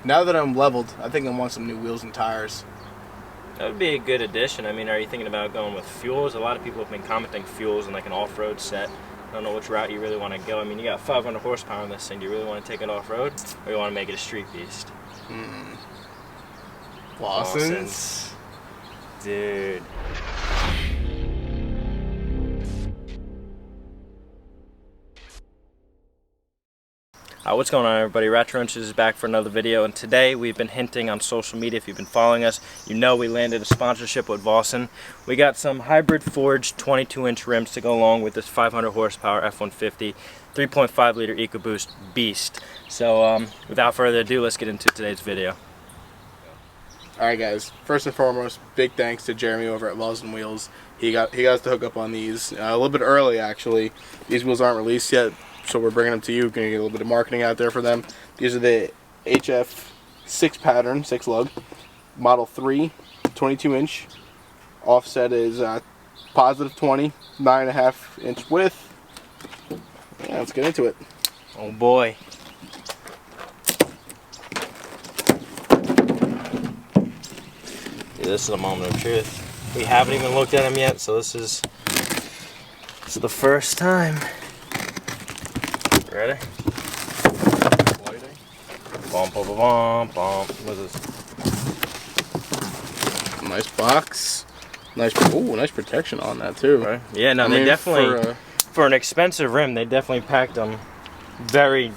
now that I'm leveled, I think I want some new wheels and tires. That would be a good addition. I mean, are you thinking about going with fuels? A lot of people have been commenting fuels and like an off-road set. I don't know which route you really want to go. I mean, you got 500 horsepower on this thing. Do you really want to take it off-road, or you want to make it a street beast? Vossens. Dude. What's going on, everybody? Ratchet Wrenches is back for another video, and today we've been hinting on social media. If you've been following us, you know we landed a sponsorship with Vossen. We got some hybrid forged 22-inch rims to go along with this 500 horsepower F-150 3.5 liter Ecoboost beast. So without further ado, let's get into today's video. Alright guys, first and foremost, big thanks to Jeremy over at Vossen Wheels. He got us to hook up on these a little bit early actually. These wheels aren't released yet, so we're bringing them to you. We're going to get a little bit of marketing out there for them. These are the HF6 pattern, 6 lug, Model 3, 22-inch. Offset is positive 20, 9.5-inch width. Yeah, let's get into it. Oh boy. Yeah, this is a moment of truth. We haven't even looked at them yet, so this is the first time. Ready? Bump, bump, bump, bump. What is this? Nice box. Nice protection on that too. Right? Yeah, no, they definitely, for an expensive rim, they definitely packed them very,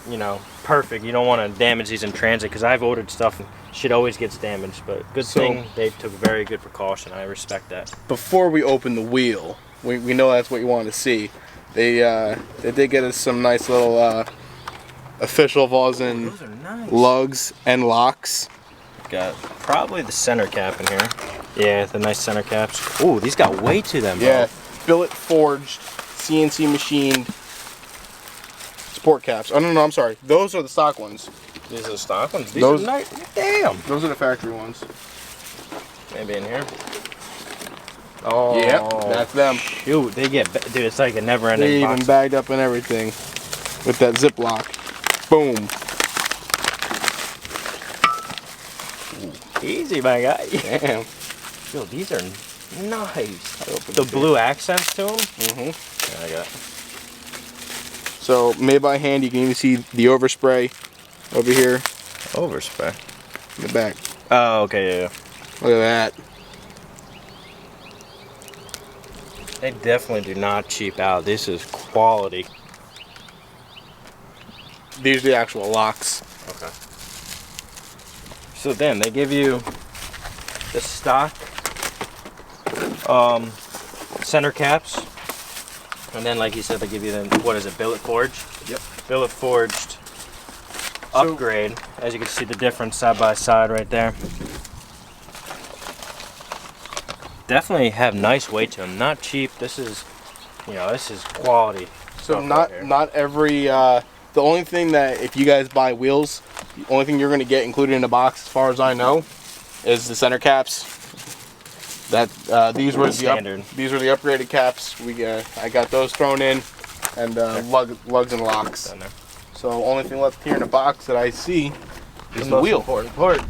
perfect. You don't want to damage these in transit, because I've ordered stuff and shit always gets damaged. But good thing they took very good precaution. I respect that. Before we open the wheel, we know that's what you want to see. They did get us some nice little official Vossen lugs and locks. Got probably the center cap in here. Yeah, the nice center caps. Ooh, these got weight to them, bro. Yeah, billet forged, CNC machined sport caps. Oh no, I'm sorry. Those are the stock ones. These are the stock ones? These are nice. Damn. Those are the factory ones. Maybe in here. Oh, yep, that's them. Shoot, they get, dude, it's like a never-ending They box. even bagged up and everything with that Ziploc. Boom. Ooh, easy, my guy. Damn. Dude, these are nice. The blue accents to them. Mm-hmm. Yeah, I got it. So, made by hand, you can even see the overspray over here. Overspray? In the back. Oh, okay, yeah. Look at that. They definitely do not cheap out. This is quality. These are the actual locks. Okay. So then they give you the stock center caps, and then like you said, they give you them. What is it? Billet forged. Yep. Billet forged upgrade. As you can see, the difference side by side right there. Definitely have nice weight to them. Not cheap. This is, this is quality. So not every. The only thing that if you guys buy wheels, the only thing you're going to get included in the box, as far as I know, is the center caps. That these were standard. These were the upgraded caps. I got those thrown in, and lugs and locks. So only thing left here in the box that I see is the wheel. Important part.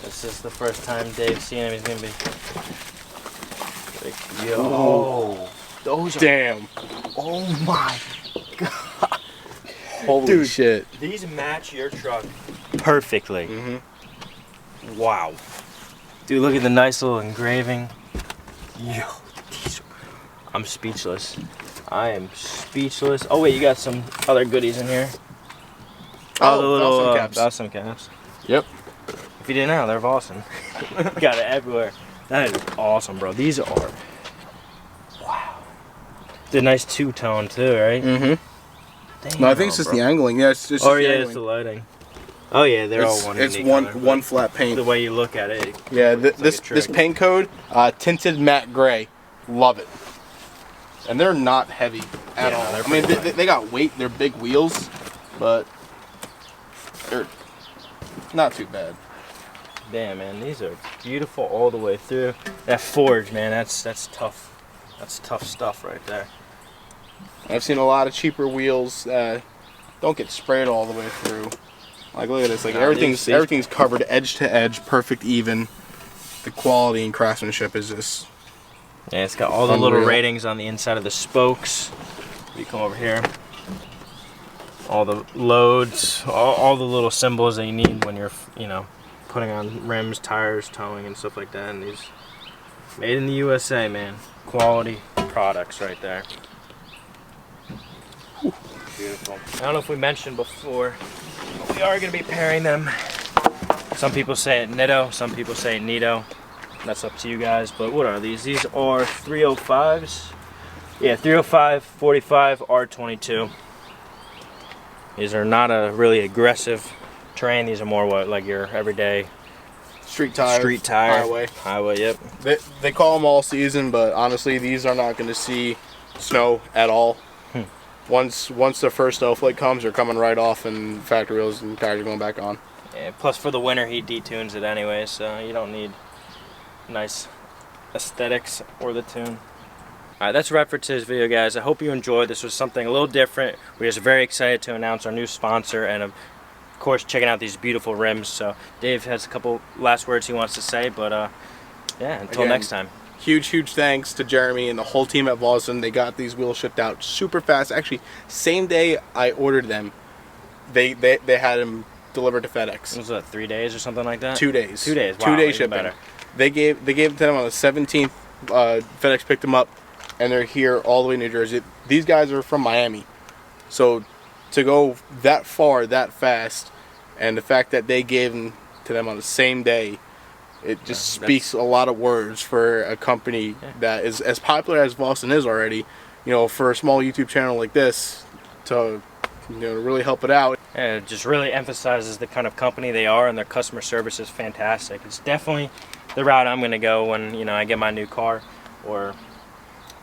This is the first time Dave's seen him. He's gonna be like, yo. Oh, those are. Damn. Oh my god. Holy shit. These match your truck perfectly. Mm-hmm. Wow. Dude, look at the nice little engraving. Yo, I'm speechless. I am speechless. Oh wait, you got some other goodies in here. Oh, the little Vossen caps. Yep. If you didn't know, they're Vossen. Got it everywhere. That is awesome, bro. These are, wow. The nice two-tone too, right? Mm-hmm. Damn, no, I think it's just the angling. Yeah, it's just it's the lighting. Oh yeah, they're all one. It's color, one flat paint. The way you look at it. Yeah, this paint code, tinted matte gray. Love it. And they're not heavy at all. I mean, they got weight. They're big wheels, but they're not too bad. Damn, man, these are beautiful all the way through. That forge, man, that's tough. That's tough stuff right there. I've seen a lot of cheaper wheels don't get sprayed all the way through. Like, look at this. Like, Nah, everything's covered edge to edge, perfect, even. The quality and craftsmanship is just... Yeah, it's got all the little ratings on the inside of the spokes. You come over here. All the loads, all the little symbols that you need when you're, you know, putting on rims, tires, towing, and stuff like that. And these, made in the USA, man. Quality products right there. Beautiful. I don't know if we mentioned before, but we are going to be pairing them. Some people say it Nitto, some people say Nito. That's up to you guys. But what are these? These are 305s. Yeah, 305, 45, R22. These are not a really aggressive terrain. These are more what, like your everyday street tire, highway. Yep. They call them all season, but honestly, these are not going to see snow at all. Once the first snowflake comes, they're coming right off, and factory wheels and tires are going back on. Yeah, plus for the winter, he detunes it anyway, so you don't need nice aesthetics or the tune. Alright, that's a wrap for today's video, guys. I hope you enjoyed. This was something a little different. We're just very excited to announce our new sponsor, and of course checking out these beautiful rims. So Dave has a couple last words he wants to say, but yeah, until next time. Huge thanks to Jeremy and the whole team at Vossen. They got these wheels shipped out super fast. Actually, same day I ordered them, they had them delivered to FedEx. Was that 3 days or something like that? 2 days. 2 days. Wow, 2 day even shipping. better. They gave it to them on the 17th. FedEx picked them up, and they're here all the way in New Jersey. These guys are from Miami, so to go that far that fast, and the fact that they gave them to them on the same day, it just speaks a lot of words for a company that is as popular as Vossen is already. You know, for a small YouTube channel like this, to really help it out. Yeah, it just really emphasizes the kind of company they are, and their customer service is fantastic. It's definitely the route I'm going to go when I get my new car or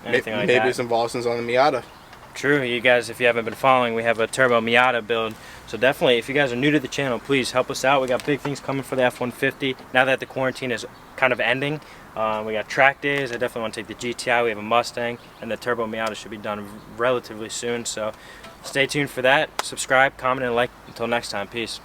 anything like that. Maybe some Vossens on the Miata. True, you guys, if you haven't been following, we have a turbo Miata build. So definitely, if you guys are new to the channel, please help us out. We got big things coming for the F-150. Now that the quarantine is kind of ending, we got track days. I definitely want to take the GTI. We have a Mustang, and the turbo Miata should be done relatively soon. So stay tuned for that. Subscribe, comment, and like. Until next time, peace.